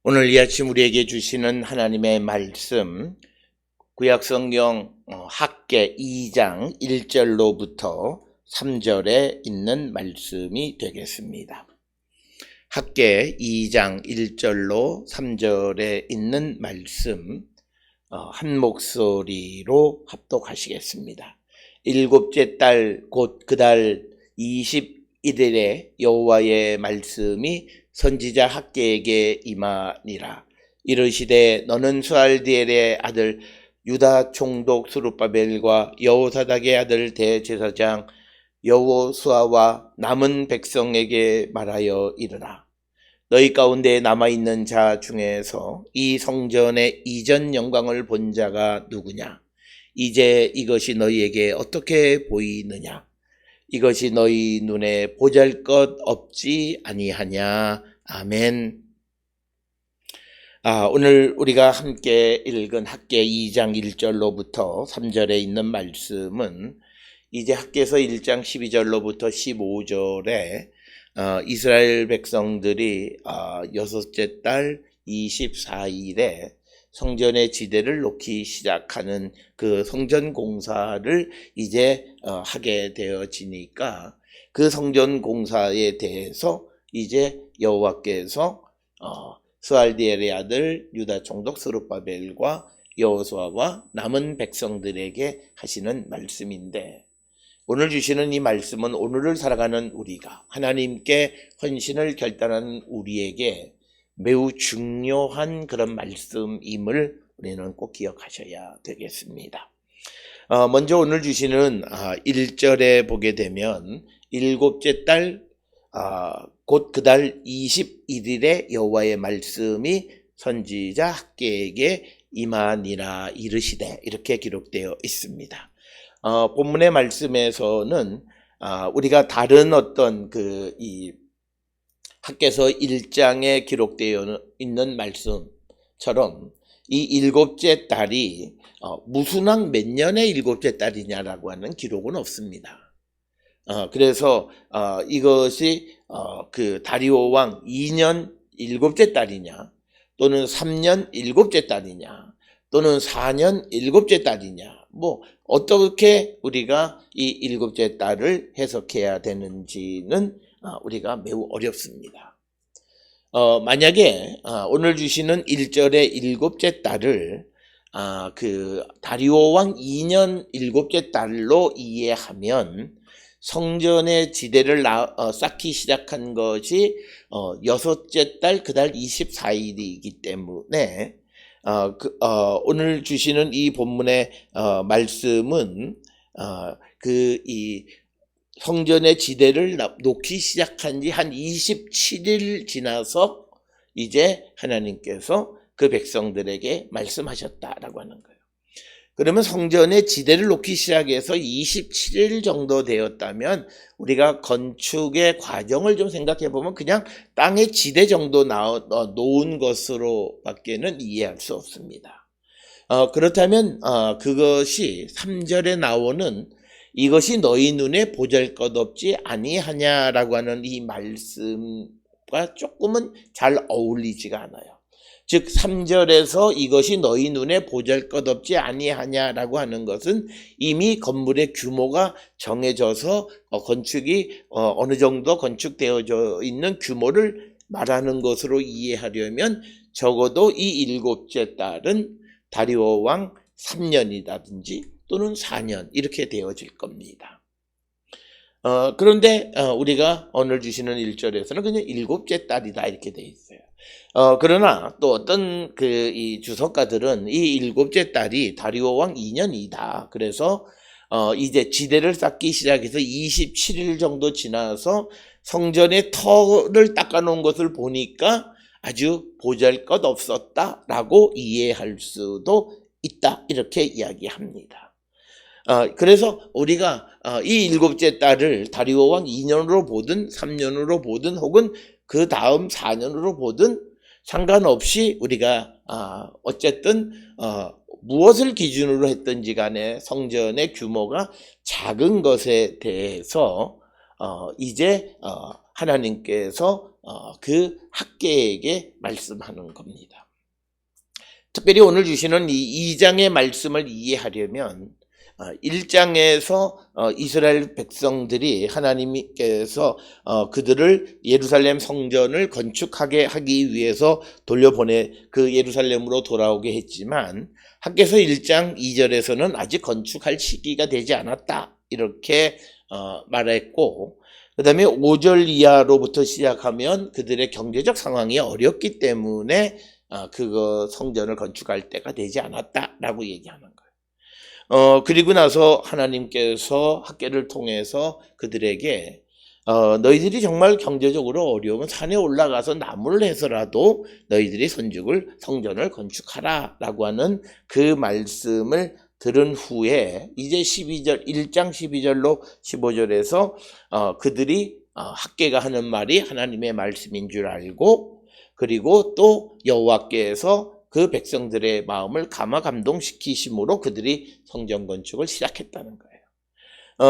오늘 이 아침 우리에게 주시는 하나님의 말씀, 구약성경 학개 2장 1절로부터 3절에 있는 말씀이 되겠습니다. 학개 2장 1절로 3절에 있는 말씀 한 목소리로 합독하시겠습니다. 일곱째 달 곧 그달 21일에 여호와의 말씀이 선지자 학개에게 임하니라. 이르시되 너는 스알디엘의 아들 유다 총독 스룹바벨과 여호사닥의 아들 대제사장 여호수아와 남은 백성에게 말하여 이르라. 너희 가운데 남아있는 자 중에서 이 성전의 이전 영광을 본 자가 누구냐? 이제 이것이 너희에게 어떻게 보이느냐? 이것이 너희 눈에 보잘것 없지 아니하냐. 아멘. 오늘 우리가 함께 읽은 학개 2장 1절로부터 3절에 있는 말씀은 이제 학개서 1장 12절로부터 15절에 이스라엘 백성들이 여섯째 달 24일에 성전의 지대를 놓기 시작하는 그 성전 공사를 이제 하게 되어지니까 그 성전 공사에 대해서 이제 여호와께서 스알디엘의 아들 유다 총독 스룹바벨과 여호수아와 남은 백성들에게 하시는 말씀인데, 오늘 주시는 이 말씀은 오늘을 살아가는 우리가 하나님께 헌신을 결단하는 우리에게 매우 중요한 그런 말씀임을 우리는 꼭 기억하셔야 되겠습니다. 먼저 오늘 주시는 1절에 보게 되면 일곱째 달 곧 그달 21일에 여호와의 말씀이 선지자 학개에게 임하니라. 이르시되 이렇게 기록되어 있습니다. 본문의 말씀에서는 우리가 다른 어떤 이 학개서 1장에 기록되어 있는 말씀처럼 이 일곱째 달이 무슨 왕 몇 년의 일곱째 달이냐라고 하는 기록은 없습니다. 그래서 이것이 그 다리오 왕 2년 일곱째 달이냐, 또는 3년 일곱째 달이냐, 또는 4년 일곱째 달이냐, 어떻게 우리가 이 일곱째 달을 해석해야 되는지는 우리가 매우 어렵습니다. 만약에 오늘 주시는 1절의 일곱째 달을 그 다리오 왕 2년 일곱째 달로 이해하면 성전의 지대를 쌓기 시작한 것이 여섯째 달 그달 24일이기 때문에 오늘 주시는 이 본문의 말씀은 이 성전의 지대를 놓기 시작한 지 한 27일 지나서 이제 하나님께서 그 백성들에게 말씀하셨다라고 하는 거예요. 그러면 성전의 지대를 놓기 시작해서 27일 정도 되었다면 우리가 건축의 과정을 좀 생각해 보면 그냥 땅의 지대 정도 놓은 것으로 밖에는 이해할 수 없습니다. 그렇다면 그것이 3절에 나오는 이것이 너희 눈에 보잘것없지 아니하냐라고 하는 이 말씀과 조금은 잘 어울리지가 않아요. 즉 3절에서 이것이 너희 눈에 보잘것없지 아니하냐라고 하는 것은 이미 건물의 규모가 정해져서 건축이 어느 정도 건축되어져 있는 규모를 말하는 것으로 이해하려면 적어도 이 일곱째 달은 다리오 왕 3년이라든지 또는 4년 이렇게 되어질 겁니다. 그런데 우리가 오늘 주시는 1절에서는 그냥 일곱째 달이다 이렇게 돼 있어요. 그러나 또 어떤 이 주석가들은 이 일곱째 달이 다리오 왕 2년이다. 그래서 이제 지대를 쌓기 시작해서 27일 정도 지나서 성전의 터를 닦아놓은 것을 보니까 아주 보잘것없었다라고 이해할 수도 있다. 이렇게 이야기합니다. 그래서 우리가 이 일곱째 달을 다리오 왕 2년으로 보든 3년으로 보든 혹은 그 다음 4년으로 보든 상관없이 우리가 어쨌든 무엇을 기준으로 했든지 간에 성전의 규모가 작은 것에 대해서 이제 하나님께서 그 학개에게 말씀하는 겁니다. 특별히 오늘 주시는 이 2장의 말씀을 이해하려면 1장에서 이스라엘 백성들이 하나님께서 그들을 예루살렘 성전을 건축하게 하기 위해서 돌려보내 그 예루살렘으로 돌아오게 했지만 학개서 1장 2절에서는 아직 건축할 시기가 되지 않았다 이렇게 말했고, 그 다음에 5절 이하로부터 시작하면 그들의 경제적 상황이 어렵기 때문에 그거 성전을 건축할 때가 되지 않았다라고 얘기하는 거예요. 그리고 나서 하나님께서 학개를 통해서 그들에게 너희들이 정말 경제적으로 어려우면 산에 올라가서 나무를 해서라도 너희들이 성전을 건축하라 라고 하는 그 말씀을 들은 후에 이제 1장 12절로 15절에서 그들이 학개가 하는 말이 하나님의 말씀인 줄 알고, 그리고 또 여호와께서 그 백성들의 마음을 감화감동시키심으로 그들이 성전 건축을 시작했다는 거예요.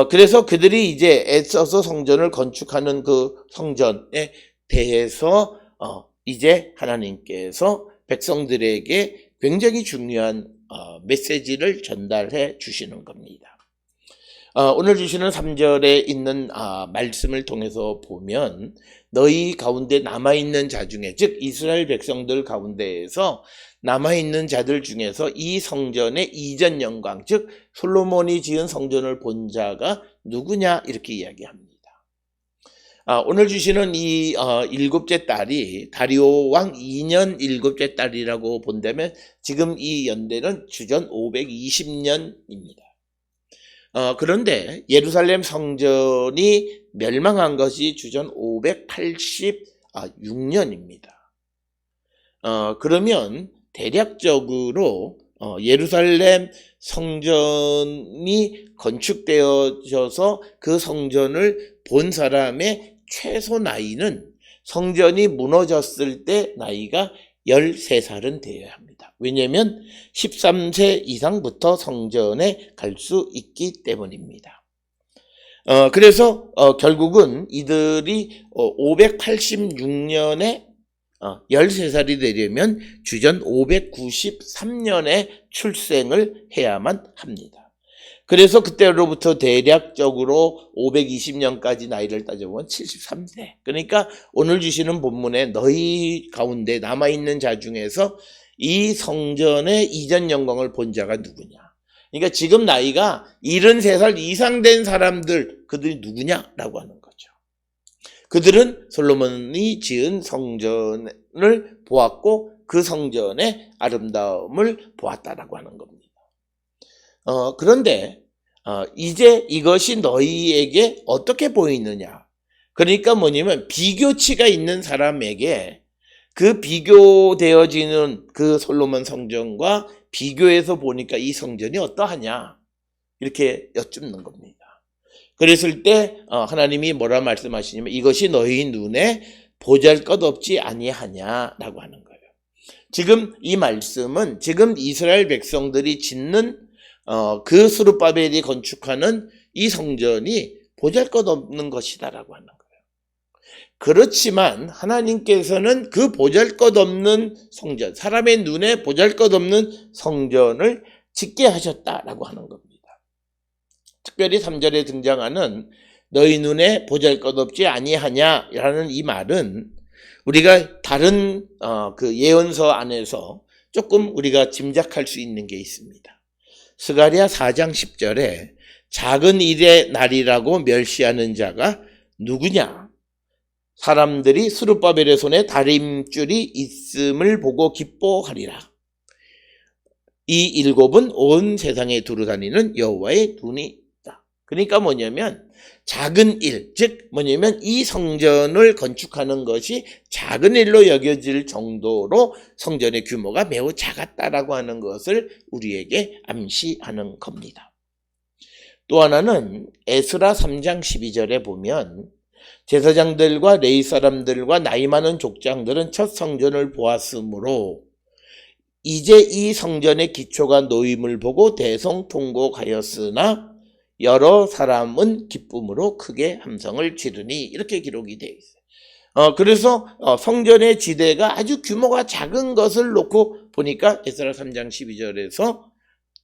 그래서 그들이 이제 애써서 성전을 건축하는 그 성전에 대해서 이제 하나님께서 백성들에게 굉장히 중요한 메시지를 전달해 주시는 겁니다. 오늘 주시는 3절에 있는 말씀을 통해서 보면 너희 가운데 남아있는 자 중에, 즉 이스라엘 백성들 가운데에서 남아있는 자들 중에서 이 성전의 이전 영광, 즉 솔로몬이 지은 성전을 본 자가 누구냐 이렇게 이야기합니다. 오늘 주시는 이 일곱째 딸이 다리오 왕 2년 일곱째 딸이라고 본다면 지금 이 연대는 주전 520년입니다. 그런데 예루살렘 성전이 멸망한 것이 주전 586년입니다. 그러면 대략적으로 예루살렘 성전이 건축되어져서 그 성전을 본 사람의 최소 나이는 성전이 무너졌을 때 나이가 13살은 되어야 합니다. 왜냐하면 13세 이상부터 성전에 갈 수 있기 때문입니다. 그래서 결국은 이들이 586년에 13살이 되려면 주전 593년에 출생을 해야만 합니다. 그래서 그때로부터 대략적으로 520년까지 나이를 따져보면 73세. 그러니까 오늘 주시는 본문에 너희 가운데 남아있는 자 중에서 이 성전의 이전 영광을 본 자가 누구냐. 그러니까 지금 나이가 73살 이상 된 사람들, 그들이 누구냐라고 하는 거죠. 그들은 솔로몬이 지은 성전을 보았고 그 성전의 아름다움을 보았다라고 하는 겁니다. 그런데 이제 이것이 너희에게 어떻게 보이느냐. 그러니까 뭐냐면 비교치가 있는 사람에게 그 비교되어지는 그 솔로몬 성전과 비교해서 보니까 이 성전이 어떠하냐 이렇게 여쭙는 겁니다. 그랬을 때 하나님이 뭐라 말씀하시냐면 이것이 너희 눈에 보잘것없지 아니하냐라고 하는 거예요. 지금 이 말씀은 지금 이스라엘 백성들이 짓는 그 스룹바벨이 건축하는 이 성전이 보잘것없는 것이다라고 하는 거예요. 그렇지만 하나님께서는 그 보잘것없는 성전, 사람의 눈에 보잘것없는 성전을 짓게 하셨다라고 하는 겁니다. 특별히 3절에 등장하는 너희 눈에 보잘것없지 아니하냐라는 이 말은 우리가 다른 그 예언서 안에서 조금 우리가 짐작할 수 있는 게 있습니다. 스가랴 4장 10절에 작은 일의 날이라고 멸시하는 자가 누구냐? 사람들이 스룹바벨의 손에 다림줄이 있음을 보고 기뻐하리라. 이 일곱은 온 세상에 두루다니는 여호와의 눈이 있다. 그러니까 뭐냐면 작은 일, 즉 뭐냐면 이 성전을 건축하는 것이 작은 일로 여겨질 정도로 성전의 규모가 매우 작았다라고 하는 것을 우리에게 암시하는 겁니다. 또 하나는 에스라 3장 12절에 보면 제사장들과 레위 사람들과 나이 많은 족장들은 첫 성전을 보았으므로 이제 이 성전의 기초가 놓임을 보고 대성통곡하였으나 여러 사람은 기쁨으로 크게 함성을 지르니 이렇게 기록이 되어 있어요. 그래서 성전의 지대가 아주 규모가 작은 것을 놓고 보니까 에스라 3장 12절에서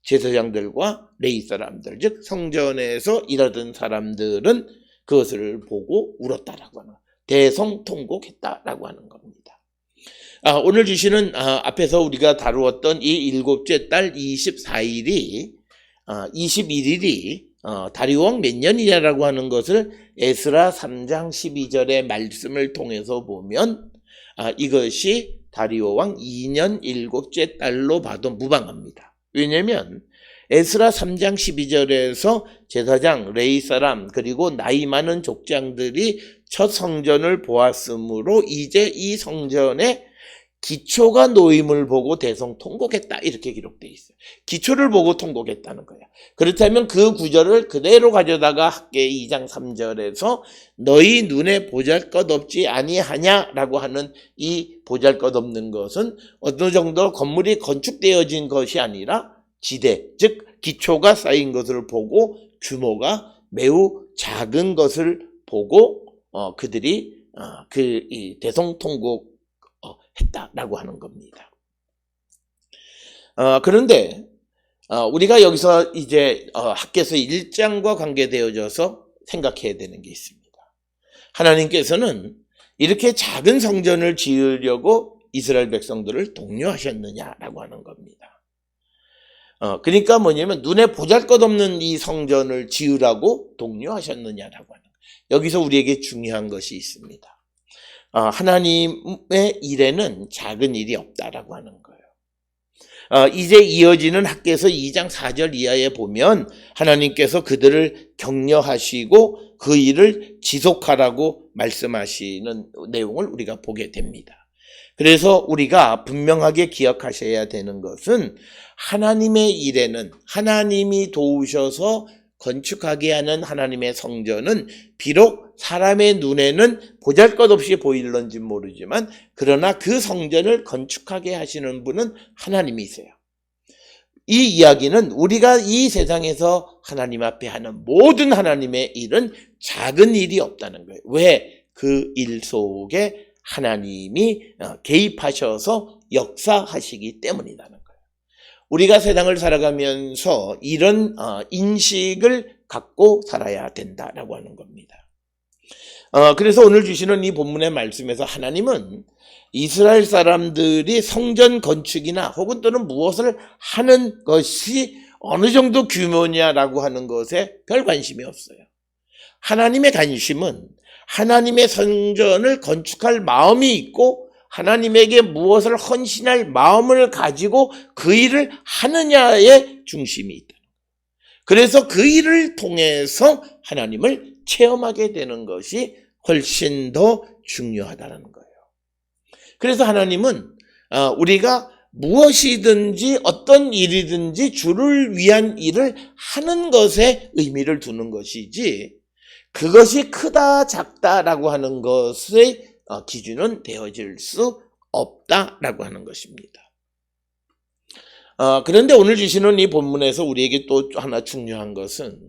제사장들과 레위 사람들, 즉 성전에서 일하던 사람들은 그것을 보고 울었다라고 하는, 대성통곡했다라고 하는 겁니다. 오늘 주시는 앞에서 우리가 다루었던 이 일곱째 달 21일이 다리오 왕 몇 년이냐라고 하는 것을 에스라 3장 12절의 말씀을 통해서 보면 이것이 다리오 왕 2년 일곱째 달로 봐도 무방합니다. 왜냐하면 에스라 3장 12절에서 제사장, 레위 사람, 그리고 나이 많은 족장들이 첫 성전을 보았으므로 이제 이 성전의 기초가 놓임을 보고 대성통곡했다 이렇게 기록되어 있어요. 기초를 보고 통곡했다는 거야. 그렇다면 그 구절을 그대로 가져다가 학개 2장 3절에서 너희 눈에 보잘것없지 아니하냐라고 하는 이 보잘것없는 것은 어느 정도 건물이 건축되어진 것이 아니라 지대, 즉 기초가 쌓인 것을 보고 규모가 매우 작은 것을 보고 그들이 이 대성통곡 했다라고 하는 겁니다. 그런데 우리가 여기서 이제 학개서 1장과 관계되어져서 생각해야 되는 게 있습니다. 하나님께서는 이렇게 작은 성전을 지으려고 이스라엘 백성들을 독려하셨느냐라고 하는 겁니다. 그러니까 뭐냐면 눈에 보잘것없는 이 성전을 지으라고 독려하셨느냐라고 하는 거예요. 여기서 우리에게 중요한 것이 있습니다. 하나님의 일에는 작은 일이 없다라고 하는 거예요. 이제 이어지는 학개서 2장 4절 이하에 보면 하나님께서 그들을 격려하시고 그 일을 지속하라고 말씀하시는 내용을 우리가 보게 됩니다. 그래서 우리가 분명하게 기억하셔야 되는 것은 하나님의 일에는, 하나님이 도우셔서 건축하게 하는 하나님의 성전은 비록 사람의 눈에는 보잘것없이 보일런지 모르지만 그러나 그 성전을 건축하게 하시는 분은 하나님이세요. 이 이야기는 우리가 이 세상에서 하나님 앞에 하는 모든 하나님의 일은 작은 일이 없다는 거예요. 왜? 그 일 속에 하나님이 개입하셔서 역사하시기 때문이라는 거예요. 우리가 세상을 살아가면서 이런 인식을 갖고 살아야 된다라고 하는 겁니다. 그래서 오늘 주시는 이 본문의 말씀에서 하나님은 이스라엘 사람들이 성전 건축이나 혹은 또는 무엇을 하는 것이 어느 정도 규모냐라고 하는 것에 별 관심이 없어요. 하나님의 관심은 하나님의 성전을 건축할 마음이 있고 하나님에게 무엇을 헌신할 마음을 가지고 그 일을 하느냐에 중심이 있다. 그래서 그 일을 통해서 하나님을 체험하게 되는 것이 훨씬 더 중요하다는 거예요. 그래서 하나님은 우리가 무엇이든지 어떤 일이든지 주를 위한 일을 하는 것에 의미를 두는 것이지 그것이 크다 작다라고 하는 것의 기준은 되어질 수 없다라고 하는 것입니다. 그런데 오늘 주시는 이 본문에서 우리에게 또 하나 중요한 것은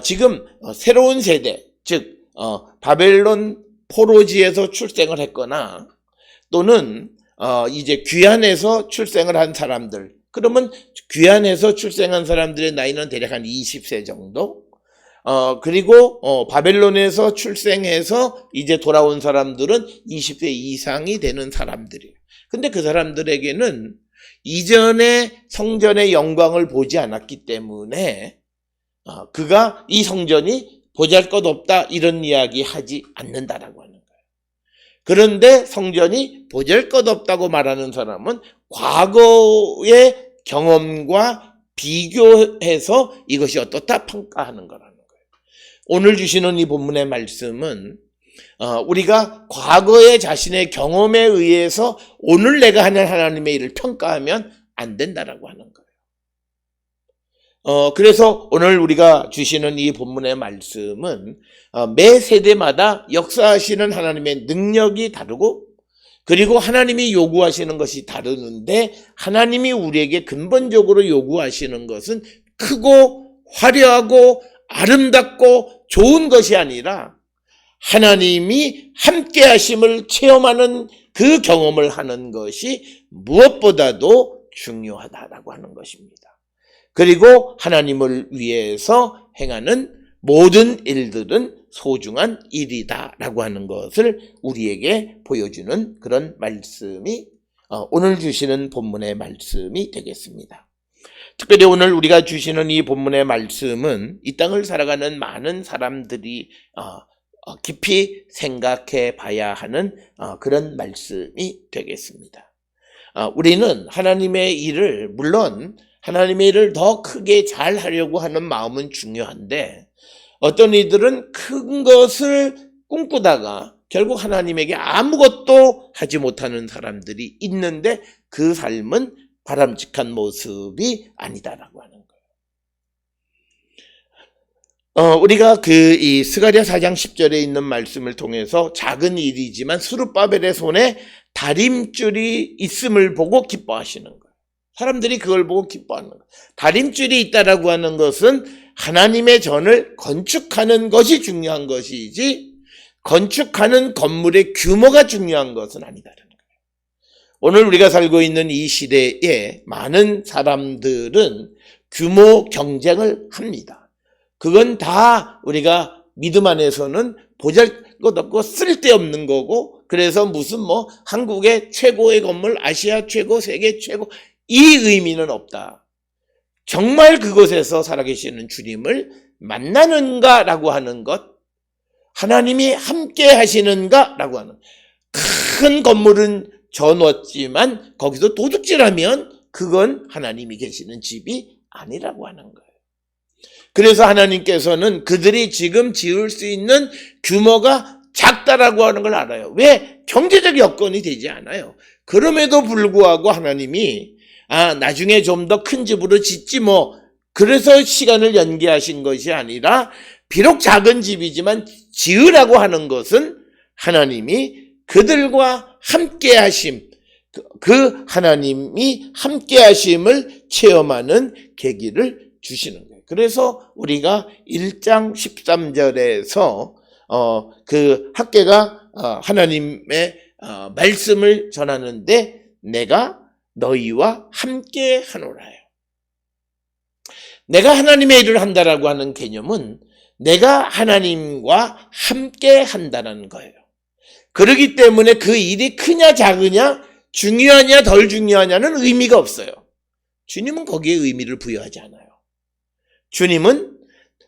지금 새로운 세대, 즉 바벨론 포로지에서 출생을 했거나 또는 이제 귀환해서 출생을 한 사람들, 그러면 귀환해서 출생한 사람들의 나이는 대략 한 20세 정도, 그리고 바벨론에서 출생해서 이제 돌아온 사람들은 20세 이상이 되는 사람들이에요. 근데 그 사람들에게는 이전에 성전의 영광을 보지 않았기 때문에 그가 이 성전이 보잘것없다 이런 이야기 하지 않는다라고 하는 거예요. 그런데 성전이 보잘것없다고 말하는 사람은 과거의 경험과 비교해서 이것이 어떻다 평가하는 거라는 거예요. 오늘 주시는 이 본문의 말씀은 우리가 과거의 자신의 경험에 의해서 오늘 내가 하는 하나님의 일을 평가하면 안 된다라고 하는 거예요. 그래서 오늘 우리가 주시는 이 본문의 말씀은 매 세대마다 역사하시는 하나님의 능력이 다르고 그리고 하나님이 요구하시는 것이 다르는데 하나님이 우리에게 근본적으로 요구하시는 것은 크고 화려하고 아름답고 좋은 것이 아니라 하나님이 함께 하심을 체험하는 그 경험을 하는 것이 무엇보다도 중요하다라고 하는 것입니다. 그리고 하나님을 위해서 행하는 모든 일들은 소중한 일이다라고 하는 것을 우리에게 보여주는 그런 말씀이 오늘 주시는 본문의 말씀이 되겠습니다. 특별히 오늘 우리가 주시는 이 본문의 말씀은 이 땅을 살아가는 많은 사람들이 깊이 생각해 봐야 하는 그런 말씀이 되겠습니다. 우리는 하나님의 일을, 물론 하나님의 일을 더 크게 잘 하려고 하는 마음은 중요한데, 어떤 이들은 큰 것을 꿈꾸다가 결국 하나님에게 아무것도 하지 못하는 사람들이 있는데 그 삶은 바람직한 모습이 아니다라고 하는 거예요. 우리가 이 스가랴 4장 10절에 있는 말씀을 통해서 작은 일이지만 스룹바벨의 손에 다림줄이 있음을 보고 기뻐하시는 거예요. 사람들이 그걸 보고 기뻐하는 거예요. 다림줄이 있다라고 하는 것은 하나님의 전을 건축하는 것이 중요한 것이지 건축하는 건물의 규모가 중요한 것은 아니다라는 거예요. 오늘 우리가 살고 있는 이 시대에 많은 사람들은 규모 경쟁을 합니다. 그건 다 우리가 믿음 안에서는 보잘것없고 쓸데없는 거고, 그래서 무슨 한국의 최고의 건물, 아시아 최고, 세계 최고, 이 의미는 없다. 정말 그곳에서 살아계시는 주님을 만나는가라고 하는 것, 하나님이 함께 하시는가라고 하는, 큰 건물은 져놓았지만 거기서 도둑질하면 그건 하나님이 계시는 집이 아니라고 하는 거예요. 그래서 하나님께서는 그들이 지금 지을 수 있는 규모가 작다라고 하는 걸 알아요. 왜? 경제적 여건이 되지 않아요. 그럼에도 불구하고 하나님이 나중에 좀 더 큰 집으로 짓지 그래서 시간을 연기하신 것이 아니라, 비록 작은 집이지만 지으라고 하는 것은 하나님이 그들과 함께 하심, 그 하나님이 함께 하심을 체험하는 계기를 주시는 거예요. 그래서 우리가 1장 13절에서 그 학개가 하나님의 말씀을 전하는데 내가 너희와 함께 하노라요. 내가 하나님의 일을 한다라고 하는 개념은 내가 하나님과 함께 한다는 거예요. 그렇기 때문에 그 일이 크냐 작으냐, 중요하냐 덜 중요하냐는 의미가 없어요. 주님은 거기에 의미를 부여하지 않아요. 주님은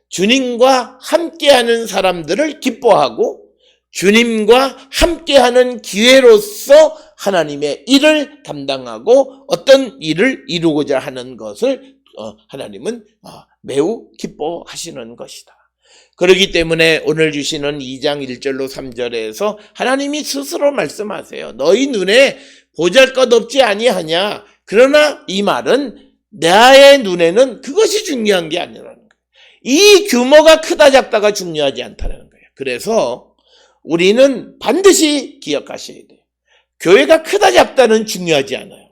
주님과 함께하는 사람들을 기뻐하고 주님과 함께하는 기회로서 하나님의 일을 담당하고 어떤 일을 이루고자 하는 것을 하나님은 매우 기뻐하시는 것이다. 그렇기 때문에 오늘 주시는 2장 1절로 3절에서 하나님이 스스로 말씀하세요. 너희 눈에 보잘것없지 아니하냐. 그러나 이 말은 나의 눈에는 그것이 중요한 게 아니라는 거예요. 이 규모가 크다 작다가 중요하지 않다는 거예요. 그래서 우리는 반드시 기억하셔야 돼요. 교회가 크다 작다는 중요하지 않아요.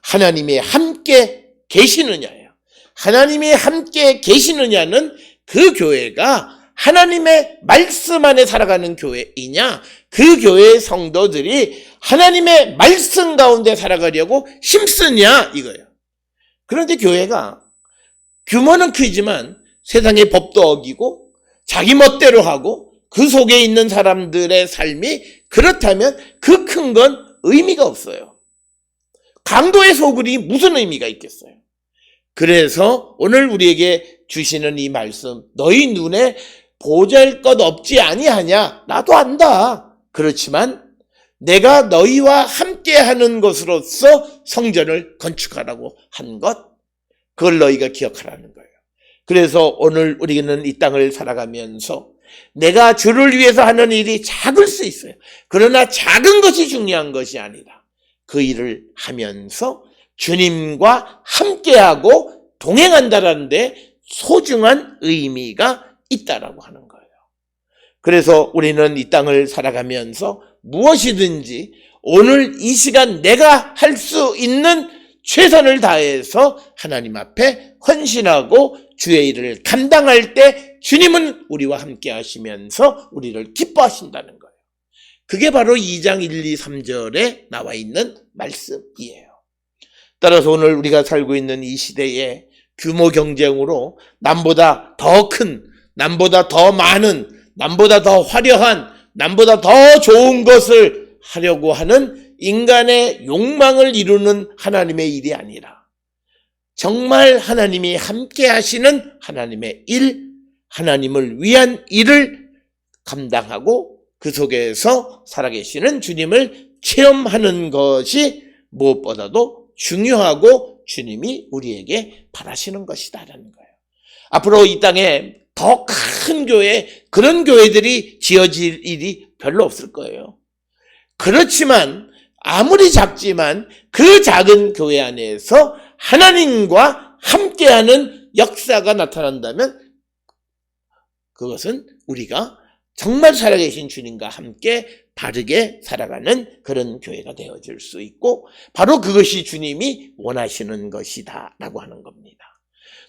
하나님이 함께 계시느냐예요. 하나님이 함께 계시느냐는 그 교회가 하나님의 말씀 안에 살아가는 교회이냐, 그 교회의 성도들이 하나님의 말씀 가운데 살아가려고 힘쓰냐 이거예요. 그런데 교회가 규모는 크지만 세상의 법도 어기고 자기 멋대로 하고 그 속에 있는 사람들의 삶이 그렇다면 그 큰 건 의미가 없어요. 강도의 소굴이 무슨 의미가 있겠어요? 그래서 오늘 우리에게 주시는 이 말씀, 너희 눈에 보잘것없지 아니하냐? 나도 안다. 그렇지만 내가 너희와 함께하는 것으로서 성전을 건축하라고 한 것, 그걸 너희가 기억하라는 거예요. 그래서 오늘 우리는 이 땅을 살아가면서 내가 주를 위해서 하는 일이 작을 수 있어요. 그러나 작은 것이 중요한 것이 아니라 그 일을 하면서 주님과 함께하고 동행한다는 데 소중한 의미가 있다라고 하는 거예요. 그래서 우리는 이 땅을 살아가면서 무엇이든지 오늘 이 시간 내가 할 수 있는 최선을 다해서 하나님 앞에 헌신하고 주의 일을 감당할 때 주님은 우리와 함께 하시면서 우리를 기뻐하신다는 거예요. 그게 바로 2장 1, 2, 3절에 나와 있는 말씀이에요. 따라서 오늘 우리가 살고 있는 이 시대에 규모 경쟁으로 남보다 더 큰, 남보다 더 많은, 남보다 더 화려한, 남보다 더 좋은 것을 하려고 하는 인간의 욕망을 이루는 하나님의 일이 아니라 정말 하나님이 함께 하시는 하나님의 일, 하나님을 위한 일을 감당하고 그 속에서 살아계시는 주님을 체험하는 것이 무엇보다도 중요하고 주님이 우리에게 바라시는 것이다라는 거예요. 앞으로 이 땅에 더 큰 교회, 그런 교회들이 지어질 일이 별로 없을 거예요. 그렇지만 아무리 작지만 그 작은 교회 안에서 하나님과 함께하는 역사가 나타난다면 그것은 우리가 정말 살아계신 주님과 함께 바르게 살아가는 그런 교회가 되어질 수 있고 바로 그것이 주님이 원하시는 것이다 라고 하는 겁니다.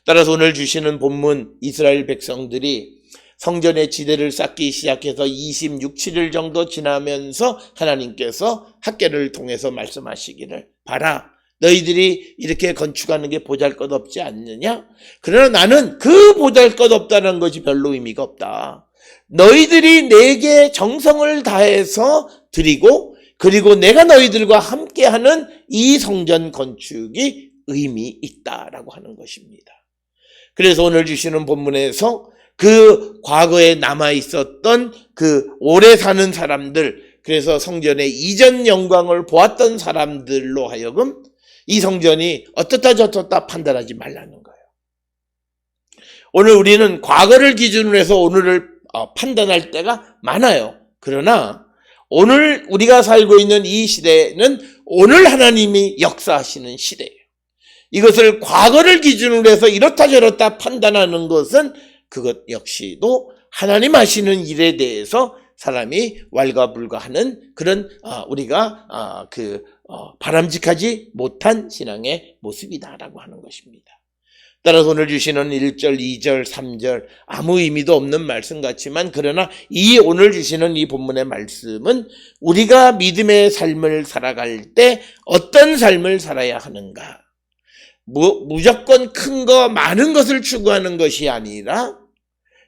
따라서 오늘 주시는 본문 이스라엘 백성들이 성전의 지대를 쌓기 시작해서 26, 7일 정도 지나면서 하나님께서 학개를 통해서 말씀하시기를 봐라 너희들이 이렇게 건축하는 게 보잘것없지 않느냐? 그러나 나는 그 보잘것없다는 것이 별로 의미가 없다. 너희들이 내게 정성을 다해서 드리고 그리고 내가 너희들과 함께하는 이 성전 건축이 의미 있다라고 하는 것입니다. 그래서 오늘 주시는 본문에서 그 과거에 남아있었던 그 오래 사는 사람들, 그래서 성전의 이전 영광을 보았던 사람들로 하여금 이 성전이 어떻다 저떻다 판단하지 말라는 거예요. 오늘 우리는 과거를 기준으로 해서 오늘을 판단할 때가 많아요. 그러나 오늘 우리가 살고 있는 이 시대는 오늘 하나님이 역사하시는 시대예요. 이것을 과거를 기준으로 해서 이렇다 저렇다 판단하는 것은 그것 역시도 하나님 하시는 일에 대해서 사람이 왈가불가하는 그런 우리가 바람직하지 못한 신앙의 모습이다라고 하는 것입니다. 따라서 오늘 주시는 1절, 2절, 3절 아무 의미도 없는 말씀 같지만 그러나 이 오늘 주시는 이 본문의 말씀은 우리가 믿음의 삶을 살아갈 때 어떤 삶을 살아야 하는가? 무조건 큰 거, 많은 것을 추구하는 것이 아니라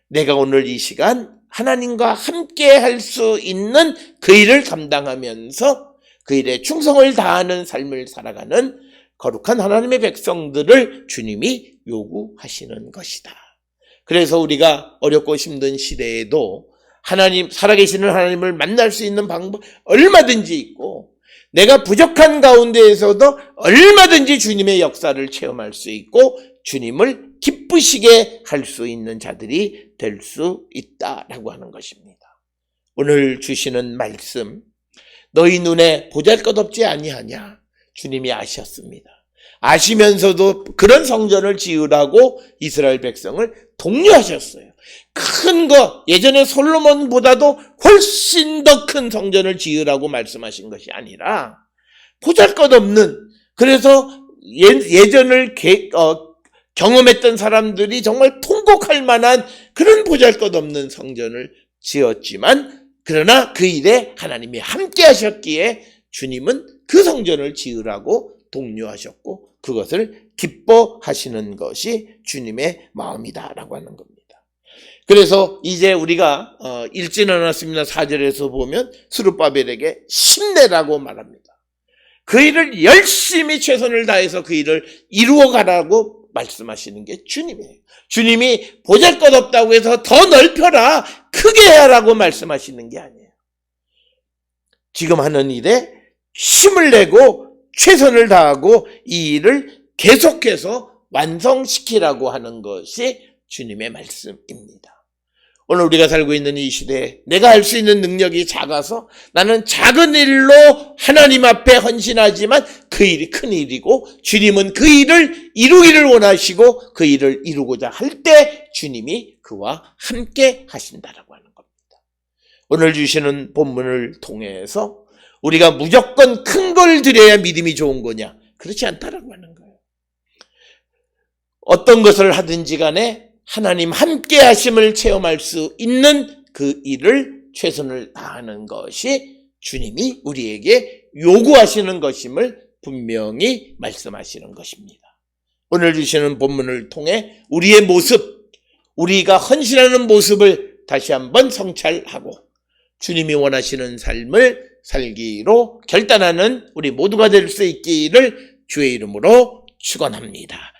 내가 오늘 이 시간 하나님과 함께 할 수 있는 그 일을 감당하면서 그 일에 충성을 다하는 삶을 살아가는 거룩한 하나님의 백성들을 주님이 요구하시는 것이다. 그래서 우리가 어렵고 힘든 시대에도 하나님, 살아계시는 하나님을 만날 수 있는 방법 얼마든지 있고 내가 부족한 가운데에서도 얼마든지 주님의 역사를 체험할 수 있고 주님을 기쁘시게 할 수 있는 자들이 될 수 있다라고 하는 것입니다. 오늘 주시는 말씀, 너희 눈에 보잘것없지 아니하냐? 주님이 아셨습니다. 아시면서도 그런 성전을 지으라고 이스라엘 백성을 독려하셨어요. 큰 거, 예전에 솔로몬보다도 훨씬 더 큰 성전을 지으라고 말씀하신 것이 아니라 보잘것없는, 그래서 예전을 경험했던 사람들이 정말 통곡할 만한 그런 보잘것없는 성전을 지었지만 그러나 그 일에 하나님이 함께 하셨기에 주님은 그 성전을 지으라고 독려하셨고 그것을 기뻐하시는 것이 주님의 마음이다라고 하는 겁니다. 그래서 이제 우리가 읽지는 않았습니다. 4절에서 보면 스룹바벨에게 힘내라고 말합니다. 그 일을 열심히 최선을 다해서 그 일을 이루어가라고 말씀하시는 게 주님이에요. 주님이 보잘것없다고 해서 더 넓혀라, 크게 해라고 말씀하시는 게 아니에요. 지금 하는 일에 힘을 내고 최선을 다하고 이 일을 계속해서 완성시키라고 하는 것이 주님의 말씀입니다. 오늘 우리가 살고 있는 이 시대에 내가 할 수 있는 능력이 작아서 나는 작은 일로 하나님 앞에 헌신하지만 그 일이 큰 일이고 주님은 그 일을 이루기를 원하시고 그 일을 이루고자 할 때 주님이 그와 함께 하신다라고 하는 겁니다. 오늘 주시는 본문을 통해서 우리가 무조건 큰 걸 드려야 믿음이 좋은 거냐? 그렇지 않다라고 하는 거예요. 어떤 것을 하든지 간에 하나님 함께 하심을 체험할 수 있는 그 일을 최선을 다하는 것이 주님이 우리에게 요구하시는 것임을 분명히 말씀하시는 것입니다. 오늘 주시는 본문을 통해 우리의 모습, 우리가 헌신하는 모습을 다시 한번 성찰하고 주님이 원하시는 삶을 살기로 결단하는 우리 모두가 될 수 있기를 주의 이름으로 축원합니다.